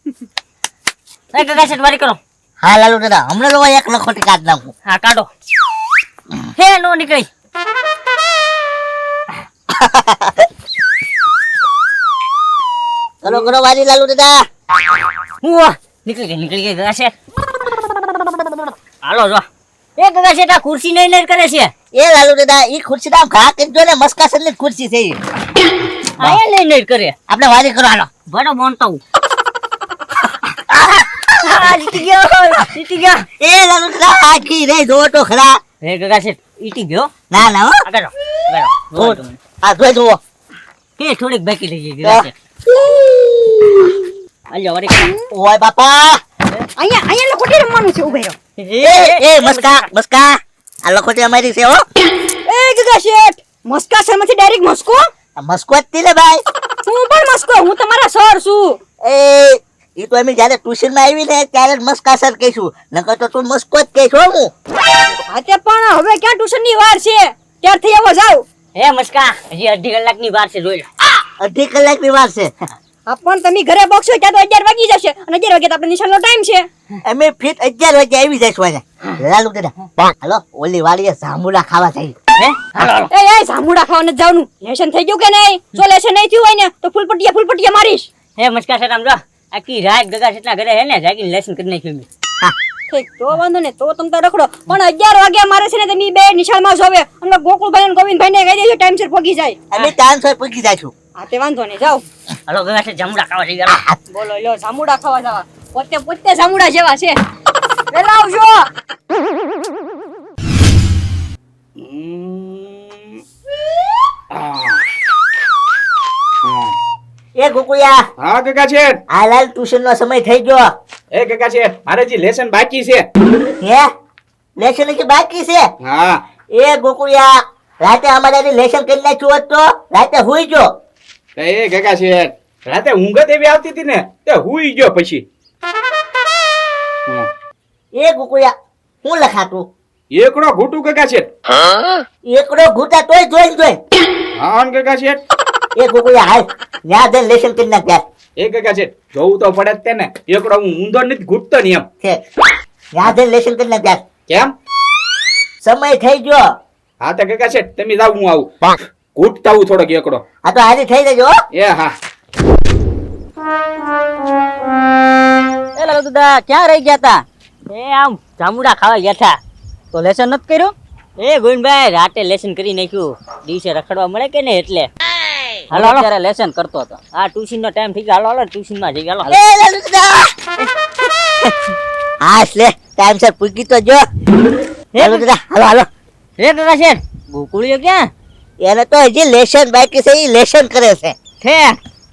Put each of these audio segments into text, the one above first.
એ ગગા શેઠ વારી કરો. હા લાલુ દાદા હમણાં લો એક લખોટી કાઢ નાખું. હા કાઢો. હે નો નીકળી. કરો કરો વારી લાલુ દાદા. હું નીકળી ગઈ ગગા શેઠ. હાલો જો. એ ગગા શેઠ આ ખુરશી નહીં કરે છે. એ લાલુ દાદા ઈ ખુરશી નામ ઘા કે જો ને મસ્કાસન ની ખુરશી છે ઈ. આ એ નહીં કરે. આપણે વારી કરો હાલો. બડો મોનતો હું. જીતી ગયા. એ લાલુ દાદા આજ કી રે જો તો ખરા. હે ગગા શેઠ ઈટી ગયો. ના ના હો. આગળ આ જોઈ જુઓ. કે થોડીક બાકી રહી ગઈ ગગા શેઠ. આલ્યો વારી કરો. ઓય બાપા. અહીંયા લખોટી રમવાનું છે ઉભે રહો. એ મસ્કા આ લખોટી અમારી છે હો. એ ગગા શેઠ મસ્કા શેમાંથી ડાયરેક્ટ મસ્કો? આ મસ્કો જ તી લે ભાઈ. હું પણ મસ્કો, હું તમારા સર છું. એ ઈ તો અમે જ્યારે ટ્યુશન માં આવી ને ત્યારે જ મસ્કા સર કહીશું નકર તો તું મસ્કો જ કહીશ હો હું. હાતે પણ હવે ક્યાં ટ્યુશન ની વાર છે, ત્યારથી આવો જાવ. હે મસ્કા હજી અડધી કલાકની વાર છે જોઈ લો. અઢી કલાકની વાર છે. હા પણ તમે ઘરે બોક્સો ત્યાં તો 11 વાગી જશે અને 11 વાગે તો આપણે નિશાળનો ટાઈમ છે. અમે ફિટ 11 વાગે આવી જઈશું આજે. લાલુ દાદા હાલો ઓલી વાડીએ જાંબુડા ખાવા જઈએ. હે હાલો હાલો. એ જામુડા ખાવાને જવાનું. લેશન થઈ ગયું કે નહીં? જો લેશન નહીં થયું હોય ને તો ફૂલપટ્ટીયા મારીશ. હે મસ્કા શેઠ આમ જો આખી રાત ગગા શેઠના ઘરે હે ને જાગીને લેસન કરી નાખ્યું મેં. ઠીક તો વાંધો ને તો તમ તો રખડો પણ 11 વાગે મારે છે ને તમે બે નિશાળમાં જોવે અને ગોકુળભાઈ અને ગોવિંદભાઈ ને કહી દેજો ટાઈમસર પહોંચી જાય. અમે ટાઈમસર પહોંચી જઈશું. હા તે વાંધો નહીં જાઓ. હાલો ગગા શેઠ જામુડા ખાવા જઈએ હાલો. બોલો લ્યો જામુડા ખાવા જવા. પોતે જામુડા જેવા છે. વેલા આવજો. એ ગોકુળિયા હા કાકા શેઠ. હાલ ટ્યુશન નો સમય થઈ ગયો. એ કાકા શેઠ મારે જે લેસન બાકી છે. હે લેશન કે બાકી છે? હા એ ગોકુળિયા રાતે અમારે લેશન કરી નાખ્યું હોત તો રાતે હુઈ ગયો. તો એ કાકા શેઠ રાતે ઊંઘ જ એવી આવતી હતી ને તે હુઈ ગયો પછી. એ ગોકુળિયા હું લખાતું એકડો ઘૂટું કાકા શેઠ. એકડો ઘૂંટા તોય જોઈ. હા ને કાકા શેઠ. એ ગોકુળિયા હાલ ન્યા જઈને લેશન કરી નાખ્યા એ કાકા શેઠ જોવું તો પડે જ તે ને એકડો હું ઊંધો નથી ઘૂટતો ને એમ. છે ન્યા જઈને લેશન કરી નાખ્યા. કેમ? સમય થઈ ગયો. હા તો કાકા શેઠ તમે જાવ હું આવું ઘૂટતા આવું થોડોક એકડો. આ તો હાજી થઈ જજો. એ હા એ લાલુ દાદા ક્યાં રહી ગયા તા? એ આમ જામુડા ખાવા ગયા થા. તો લેસન નથી કર્યું? એ ગોવિંદભાઈ રાતે લેસન કરી નાખ્યું. દિવસે રખડવા મળે કે નહીં એટલે. હાલો અત્યારે લેસન કરતો હતો. આ ટ્યુશન નો ટાઈમ થઈ ગયો. હાલો ટ્યુશન માં જઈ હાલો. એ લાલુ દાદા હા લે ટાઈમસર પૂગી તો જો. લાલુ દાદા હાલો હે ગગા શેઠ ગોકુળિયો ક્યાં? એને તો હજી લેશન બાકી છે ઈ લેશન કરે છે. છે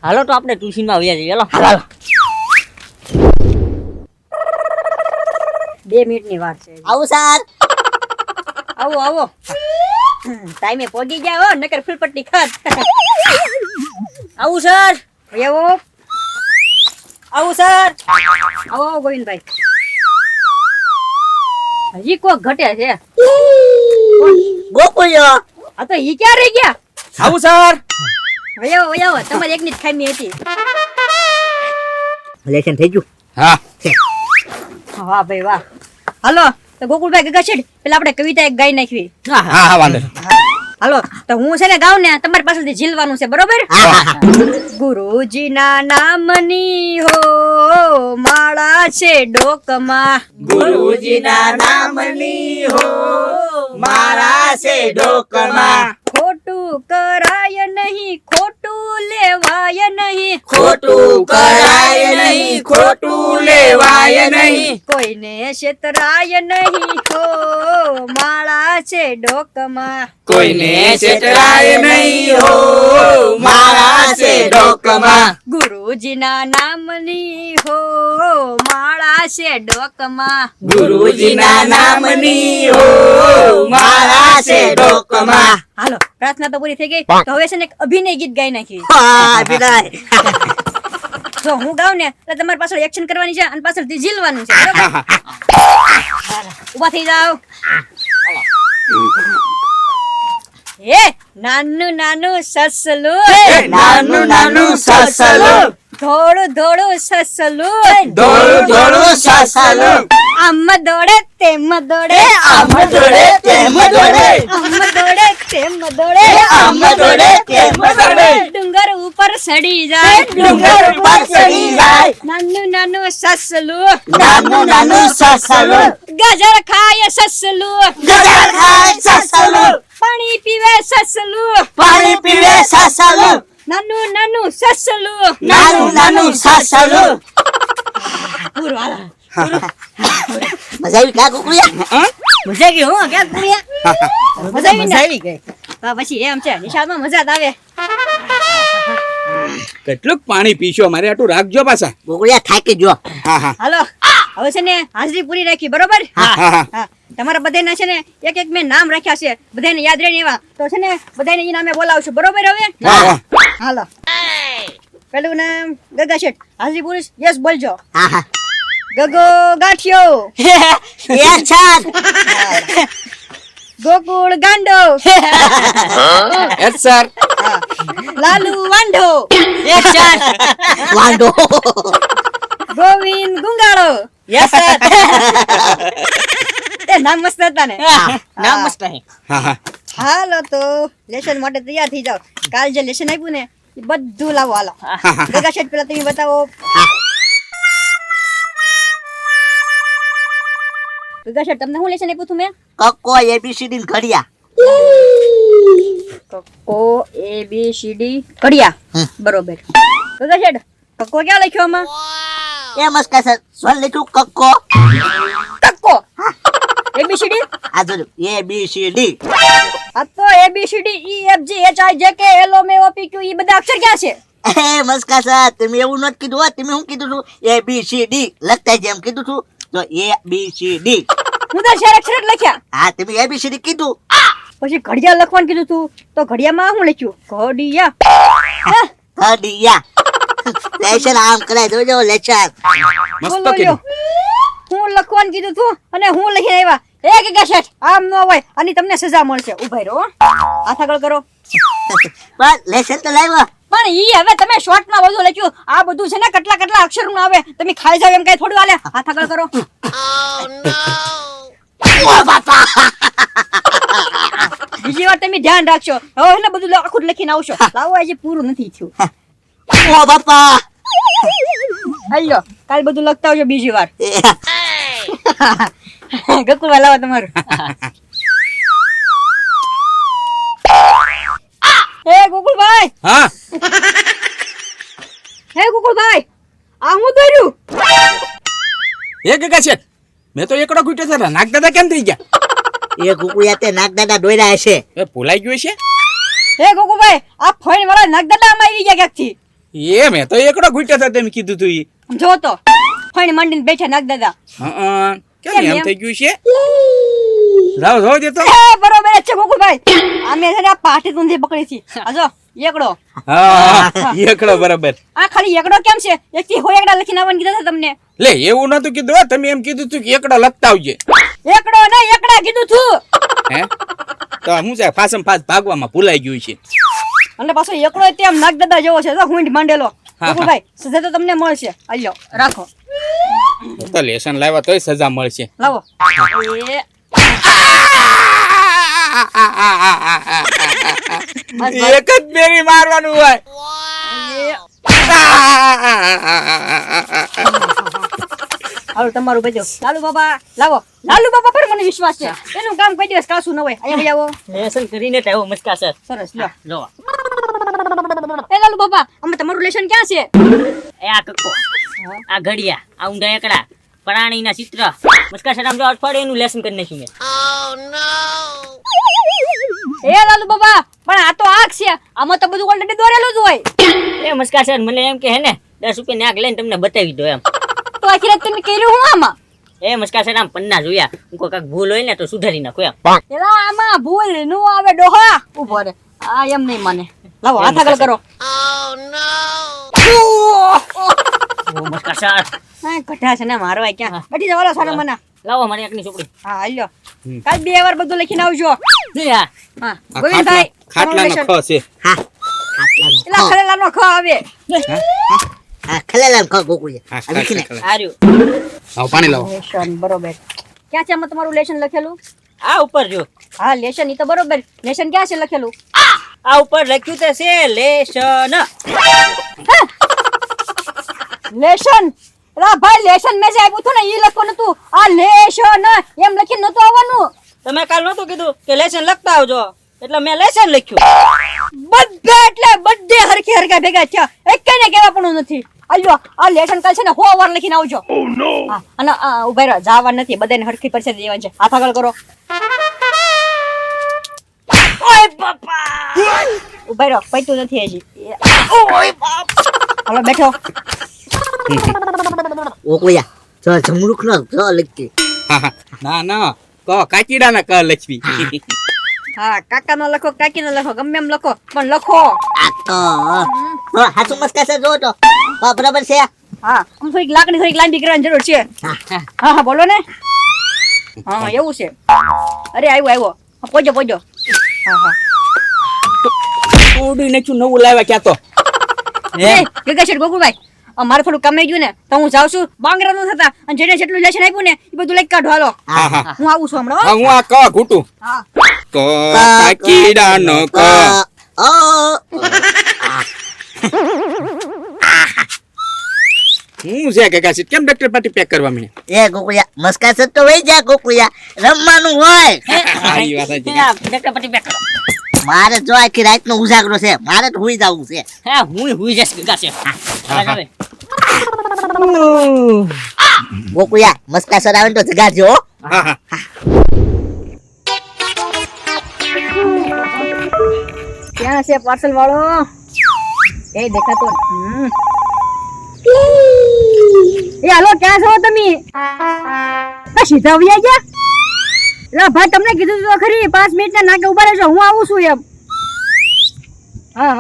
હાલો તો આપણે ટ્યુશન માં આવ્યા જઈએ હાલો. હાલો 2 મિનિટની વાર છે. આવું સર. આવો ટાઈમે પહોંચી ગયા હો નકર ફૂલપટ્ટી ખાત. આવું સર. આવું સર. આવો ગોવિંદભાઈ. હજી કોક ઘટે છે. ગોકુળિયો આ તો ઈ ક્યાં રહી ગયા? આવું સર. વયાવો તમારી એકની જ ખામી હતી. લેશન થઈ ગયું. હા વાહ ભાઈ વાહ. હાલો તો ગોકુળભાઈ ગગા શેઠ પેલા આપણે કવિતા એક ગાઈ નાખવી. હા હા વાંધો હાલો તો હું છે ને ગાઉં ને તમારી પાસેથી ઝીલવાનું છે બરોબર? ગુરુજીના નામની હો માળા છે ડોકમાં. ગુરુજીના નામની હો મારા છે ડોકમાં. ખોટું કરાય નહીં ખોટું લેવાય નહીં. ખોટું કરાય નહીં ખોટું લેવાય નહીં. કોઈને છેતરાય નહીં હો માળા છે ડોકમાં. કોઈને છેતરાય નહીં હો મારા છે ડોકમાં. ગુરુજીના નામની હો માળા છે ડોકમાં. ગુરુજીના નામની હો મારા છે ડોકમાં. હાલો પ્રાર્થના તો પૂરી થઈ ગઈ. તો હવે છે ને એક અભિનય ગીત ગાઈ નાખી. હા વિદાય. જો હું ગાઉં ને એટલે તમારી પાછળ એક્શન કરવાની છે અને પાછળથી ઝીલવાનું છે બરોબર? ઊભા થઈ જાઓ. નાનું નાનું સસલું નાનું નાનું સસલું ધોળું ધોળું સસલું ધોળું ધોળું સસલું આમ દોડે તેમ દોડે આમ દોડે તેમ દોડે આમ દોડે તેમ દોડે આમ દોડે તેમ દોડે ડુંગર ઉપર ચડી જાય ડુંગર ઉપર ચડી જાય નાનું નાનું સસલું નાનું નાનું સસલું ગાજર ખાય સસલું ગજર ખાય સસલું પાણી પીવે સસલું પાણી પીવે સસલું નાનું નાનું સસલું નાનું નાનું સસલું પૂરું હાલો. મજા આવી કા કુકડિયા મજા ગઈ હું ક્યાં કુળિયા મજા આવી ને? મજા આવી ગઈ તો પછી એમ છે નિશાળમાં મજા જ આવે કેટલુંક પાણી પીશો મારે આટલું રાખજો પાછા. કુકડિયા થાકી જો હા હા હાલો હવે છે ને હાજરી પૂરી રાખી બરોબર હા હા હા તમારા બધાના છે ને એક એક મેં નામ રાખ્યા છે બધાને યાદ રહે ને એવા તો છે ને બધાને ઈ નામે બોલાવશું બરોબર હવે હા હાલો પેલું નામ ગગા શેઠ હાજરી પુરુષ યસ બોલજો હા હા ગગો ગાંઠિયો યસ સર ગોકુળ ગાંડો યસ સર. હા. લાલુ વાંઢો યસ સર વાંડો ગોવિંદ ગુંગાળો યસ સર એ નામ મસ્ત હતા ને નામ મસ્ત હે હા હા હાલો તો લેસન માટે તૈયાર થઈ જાઓ કાલ જે લેસન આપ્યું ને એ બધું લાવો હાલો ગગા શેઠ પેલા તમે બતાવો ગગા શેઠ તમને શું લેસન આપ્યું હતું મેં કક્કો એબીસીડી ઘડિયા કક્કો એ બી સી ડી કડિયા હમ. બરોબર ગગા શેઠ કક્કો ક્યાં લખ્યો આમાં એ મસ્કા સર સ્વર લખ્યું કક્કો કક્કો એ બી સી ડી આ જોજો એબીસીડી આ તો A B C D E F G H I J K L O એમ ઓ પી ક્યુ ઈ બધા અક્ષર ક્યાં છે એ મસ્કા સર તમે એવું નથી કીધું હો તમે શું કીધું છું એબીસીડી લખતા જેમ કીધું છું તો એબીસીડી હું તો ચાર અક્ષર જ લખ્યા હા તમે એબીસીડી કીધું પછી ઘડિયા લખવાનું કીધું તું તો ઘડિયામાં શું લખ્યું ઘડિયા હે? ઘડિયા લેશન આમ કરાય જોજો લેશન મસ્ત બોલો કીધું. હું લખવાનું કીધું તું અને હું લખીને આવ્યા એ ગગા શેઠ આમ ન હોય આની તમને સજા મળશે ઉભા રહો હો. હાથ આગળ કરો બસ લેશન તો લાવ્યો પણ ઈ હવે તમે શોર્ટમાં બધું લખ્યું આ બધું છે ને કેટલા કેટલા અક્ષરનું આવે તમે ખાઈ જાવ એમ કઈ થોડું હાલે હાથ આગળ કરો બીજી વાર તમે ધ્યાન રાખજો હવે એટલે બધું આખું જ લખીને આવશો લાવો આજે પૂરું નથી થયું ઓ બાપા હાલો કાલ બધું લખતા આવજો બીજી વાર એ, ગકુલભાઈ લાવો તમારું હે ગોકુલભાઈ હા હે ગોકુલભાઈ આ હું કર્યું એ ગગા છે મેં તો એકડો ગુટ્યો છે નાક દાદા કેમ થઈ ગયા એ કુકુયા તે નાક દાદા દોર્યા હશે એ ભૂલાઈ ગયું છે હે ગોકુલભાઈ આ ફોઈન વાળા નાગદાદામાં આવી ગયા ક્યાંકથી એ મેં તો એકડો ગુટ્યો છે તેમ કીધું તું ઈ. જો તો ફોઈન માંડીને બેઠા નાગદાદા હા કેમ કેમ એમ એમ? થઈ ગયું છે જાઓ જાઓ દે તો એ બરોબર જ છે ગોકુલભાઈ અમે છે ને આ પાટી તુંધી પકડી છે આ જો એકડો હા એકડો બરાબર. આ ખાલી એકડો કેમ છે એક થી હોય એકડા લખીને આવવાનું કીધા હતા તમને લે એવું નતું કીધું હો, તમે એમ કીધું તું કે એકડો લખતા આવજે એકડો ને એકડા કીધું તું હે તો હું છે ફાસમ ફાસ ભાગવામાં ભૂલાઈ ગયું છે. અને પાછો એકડો તેમ નાગદાદા જેવો છે જો હુંડ માંડેલો ગોકુલભાઈ સજા તો તમને મળશે આલ્યો રાખો તો લેશન લાવ્યા તોય સજા મળશે. લાવો એ એક જ બેરી મારવાનું હોય. હાલો તમારું બધું લાલુ બાબા લાવો લાલુ બાબા પર મને વિશ્વાસ છે એનું કામ કોઈ દિવસ કાસું ન હોય અહીંયા આવો લેસન કરીને તો આવ્યો મસ્કા સર સરસ લ્યો જો એ લાલુ બાબા અમે તમારું લેશન ક્યાં છે એ આ કક્કો આ ઘડિયા આ ઊંડા એકડા પ્રાણીના ચિત્ર મસ્કા સર આમ જો અઠવાડિયાનું લેસન કરી નાખ્યું મેં એ લાલુ બાબા પણ આ તો આંખ છે આમાં તો બધું ઓલરેડી દોરેલું જ હોય એ મસ્કા સર મને એમ કે હે ને 10 રૂપિયા નાક લઈને તમને બતાવી દો એમ તો આખી રાત તમે કર્યું હું આમાં એ મસ્કા સર આમ પન્ના જોયા હું કોઈ કાંઈક ભૂલ હોય ને તો સુધારી નાખો એમ એલા આમાં ભૂલ નું આવે ડોહા ઉભો રે આ એમ નહીં માને લાવો હાથ આગળ કરો ઓ મસ્કા સર હા કઢા છે ને મારવા ક્યાં બેઠી જાવ સારા મના લાવો મારી એકની છોકરી હા હાલ્યો કાલ 2 વાર બધું લખીને આવજો લે આ હા આ ગોવિંદભાઈ ખાટલાનો ખ છે. હા એલા ખરેલાનો ખ આવે આ ખલેલામ ખા ગોકુળિયા હા, આ વિકીને. ખા. આર્યું આવો પાણી લાવો લેશન બરોબર ક્યાં છે આમાં તમારું લેશન લખેલું આ ઉપર જો હા લેશન ઈ તો બરોબર લેશન ક્યાં છે લખેલું આ ઉપર લખ્યું તો છે લેશન લેશન એલા ભાઈ લેશન મેં જે આપ્યું હતું ને ઈ લખો નતું આ લેશન એમ લખીને નતું આવવાનું તમે કાલ નહોતું કીધું કે લેશન લખતા આવજો એટલે મેં લેશન લખ્યું બધા એટલે બધે હરખે હરખા ભેગા થયા એકેયને કહેવા પણ નથી આલ્યો આ લેશન કાલ છે ને 100 વાર લખીને આવજો હા અને ઉભા રહો જવાનું નથી બધાને હરખી પરસે દેવા છે હાથ આગળ કરો ઓય બાપા ઉભા રહો પૈતું નથી હજી ઓય બાપ હાલો બેઠો ગોકુળિયા જો જમરૂખ નો જો લખતી હા, હા. ના ના કહો કાચીડાના ક લક્ષ્મી હા કાકા નો લખો કાકી નો લખો ગમે એમ લખો પણ લખો આ તો હાચું મસ્કા છે જો તો બરાબર છે હા આમ થોડીક લાકડી થોડીક લાંબી કરવાની જરૂર છે હા હા હા બોલો ને હા એવું છે અરે આવ્યો હા, પોજો પોજો હા હા થોડું નાખ્યું નવું લાવ્યા ક્યાં તો એ ગગા શેઠ ગોકુળભાઈ મારે થોડું કમાઈ ગયું ને તો હું જાઉં છું બાંગરા નું થતા અને જેને જેટલું લેશન આપ્યું ને એ બધું લઈ કાઢો હાલો હા હા હું આવું છું હમણાં હો. હા, હું આ ક ઘૂટું હા ક કાચીડાનો ક ઓ હું છે કે કાશી કેમ ડોક્ટર પાટી પેક કરવા મને એ ગોકુળિયા મસ્કા છે તો વઈ જા ગોકુળિયા રમવાનું હોય હા, ઈ વાત સાચી. ડોક્ટર પટ્ટી પેક કરો મારે જો આખી રાત નો ઉજાગરો છે મારે તો હુઈ જવું છે હા હું હુઈ જઈશ ગગા છે હવે ગોકુળિયા મસ્કા સર આવે ને તો જગાડજો હો. હા હા ક્યાં છે પાર્સલ વાળો એ દેખાતો હમ. એ હાલો ક્યાં છો તમે આ સીધા આવી ગયા લા ભાઈ તમને કીધું તો ખરી 5 મિનિટ ના નાકે ઉભા રહેજો હું આવું છું એમ હા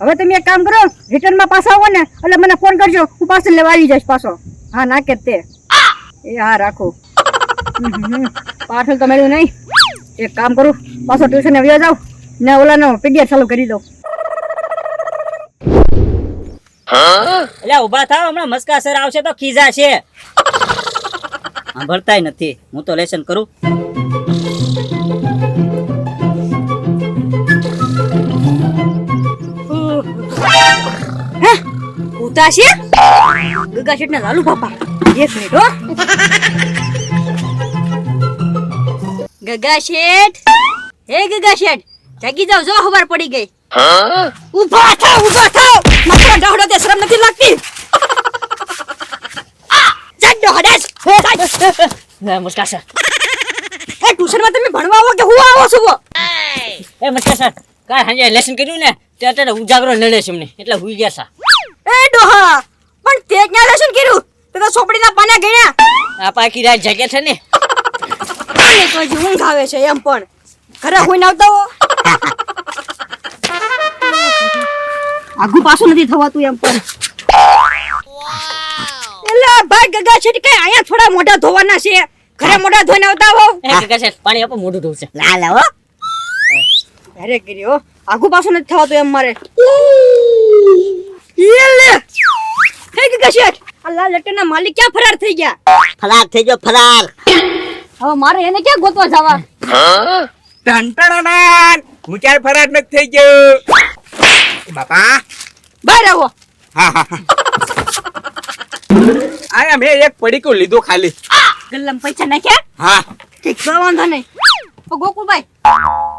હવે તમે એક કામ કરો રિટર્ન માં પાછા આવો ને એટલે મને ફોન કરજો હું પાર્સલ લેવા આવી જઈશ પાછો હા નાકે જ તે એ હા રાખો પાર્સલ તો મળ્યું નહીં એક કામ કરું પાછો ટ્યુશન વ્યો જાવ ને ઓલાનો પીડીએફ ચાલુ કરી દઉં એટલે ઊભા થાવ હમણાં મસ્કા સર આવશે તો ખીજા છે સાંભળતાય નથી હું તો લેશન કરું ઉતા છે ગગા શેઠ ને લાલુ બાપા એક મિનિટ હો ગગા શેઠ હે ગગા શેઠ જાગી જાવ જો ખબર પડી ગઈ ઉભા થાવ મારા ડાહડો તે શરમ નથી લાગતી જાડો હડેસ મસ્કા સર એ ટ્યુશન માં તમે ભણવા આવો કે હું આવો છું એ મસ્કા સર કાલ સાંજે લેશન કર્યું ને ત્યારે ઉજાગરો નડે છે અમને એટલે હુઈ ગયા સા એ ડોહા પણ તે ક્યાં લેશન કર્યું તે તો ચોપડીના પાના ગણ્યા આ પાકી રાત જાગ્યા છે ને અને તો હજી ઊંઘ આવે છે એમ પણ ઘરે હોઈને આવતા હો આગુ પાછું નથી થવાતું એમ પણ એલા ભાઈ ગગા છે કે અહીંયા થોડા મોઢા ધોવાના છે ઘરે મોઢા ધોઈને આવતા હો એ ગગા છે પાણી આપો મોઢું ધોવું છે ના લા હો અરે ગિરિયો આગુ પાછું નથી થવાતું એમ મારે લે હે ગગા શેઠ આ લાલ લટરના માલિક ક્યાં ફરાર થઈ ગયા ફરાર થઈ ગયો ફરાર હવે મારે એને ક્યાં ગોતવા જવા ટંટણાણ હું ક્યારે ફરાર નથી થઈ ગયો બાપા બહાર આવો હા હા હા. આયા મેં એક પડીકું લીધું ખાલી ગલ્લામાં પૈસા નાખ્યા હા ઠીક છે વાંધો નહીં ઓ ગોકુળભાઈ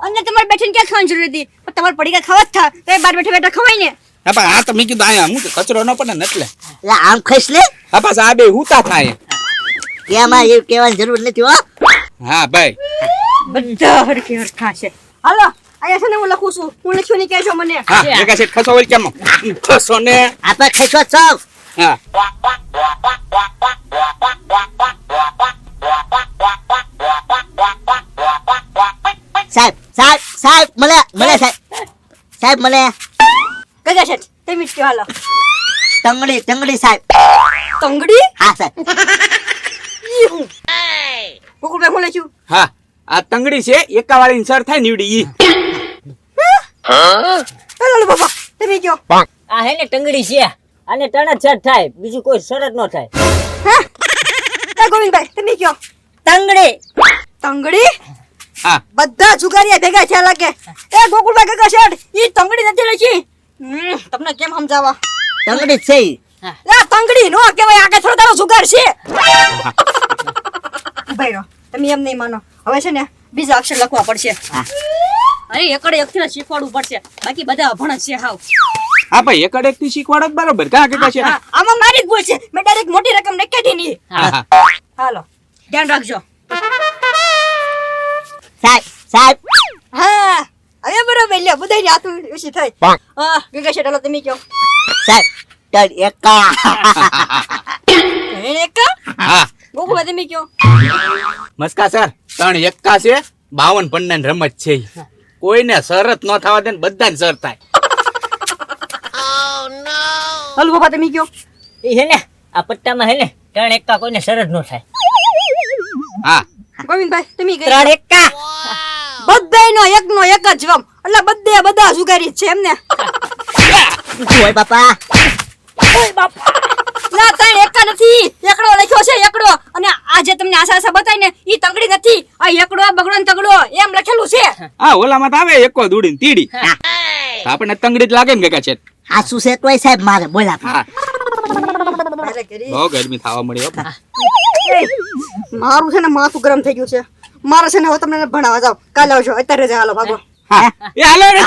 અને તમારે બેઠીને ક્યાં ખાવાની જરૂર હતી પણ તમારે પડીકા ખાવા જ થા તો એ બાર બેઠા બેઠા ખવાય ને હા પણ આ તો મેં કીધું આયા હું તો કચરો ન પડે ને એટલે એટલે આમ ખાઈશ ને હા પાછા આ બે હુતા થાય એમાં એવું કહેવાની જરૂર નથી હો હા ભાઈ બધા હરખી હરખા છે હાલો અહીંયા છે ને હું લખું છું હું લખ્યું નહીં કહેજો મને હા ભેગા છે ખસો વળી કેમ ખસો ને આપણે ખાઈશો સૌ હા સાહેબ મને સાહેબ મને ગગા શેઠ તમે જ કહો હાલો ટંગડી સાહેબ તંગડી હા સાહેબ ઈ હું ગોકુળભાઈ હું લખ્યું હા આ તંગડી છે એકાવાળી સર થાય નીવડી ઈ હાલો બાપા તમે કહો આ હે ને ટંગડી છે આને ટણ જ શર્ટ થાય, બીજું કોઈ શરત ન થાય. હા એ ગોવિંદભાઈ તમે કયો તંગડી. તંગડી હા બધા જુગારીયા ભેગા થયા લાગે. એ ગોકુળભાઈ કાકા શેઠ ઈ તંગડી નથી લખી. તમને કેમ સમજાવવા? તંગડી જ છે ઈ. લા તંગડી નો કહેવાય, આગે થોડો તારો જુગાર છે. ભાઈ રો તમે એમ નહીં માનો, હવે છે ને બીજા અક્ષર લખવા પડશે. અરે એકડે એકથી શીખવાડવું પડશે, બાકી બધા અભણ જ છે હાવ. હા ભાઈ એકડ એક થી શીખવાડો જ બરોબર કા કાકા છે. હા, આમાં મારી જ ભૂલ છે, મેં ડાયરેક્ટ મોટી રકમ નક્કી દીધી. હા હાલો ધ્યાન રાખજો. સાહેબ હા હવે બરોબર લ્યો, બધાયની હાથ ઊંચી થઈ. હા ગગા શેઠ હાલો તમે કયો. સાહેબ તડ એકા. એને એકા હા ગોકુળભાઈ તમે કયો. મસ્કા સર 3 એક્કા છે 52 પન્નાની રમત છે ઈ. કોઈને શરત ન થવા દે ને બધાને સર થાય. હાલો બાપા તમે કયો. એ હે ને આ પટ્ટામાં હે ને 3 એક્કા કોઈને શરત ન થાય. હા ગોવિંદભાઈ તમે કયો. 3 એક્કા. બધાયનો એકનો એક જ જવાબ, એટલે બધે બધા જુગારી જ છે એમને. ઓય બાપા. ઓય બાપા ના ત્રણ એકા નથી, એકડો લખ્યો છે એકડો. અને આ જે તમને આશા બતાવી ને ઈ તંગડી નથી, આ એકડો બગડો ને તગડો એમ લખેલું છે. હા ઓલામાં તો આવે એકો દૂડીને તીડી. તો આપણને તંગડી જ લાગે ને કાકા છે. હાસુ છે તોય સાહેબ મારે બોલા. હા બહુ ગરમી થવા મળી હો. મારું છે ને માથું ગરમ થઈ ગયું છે, મારે છે ને હવે તમને ભણાવવા જાવ. કાલે આવજો, અત્યારે જ હાલો ભાગો. હા એ હાલો રે.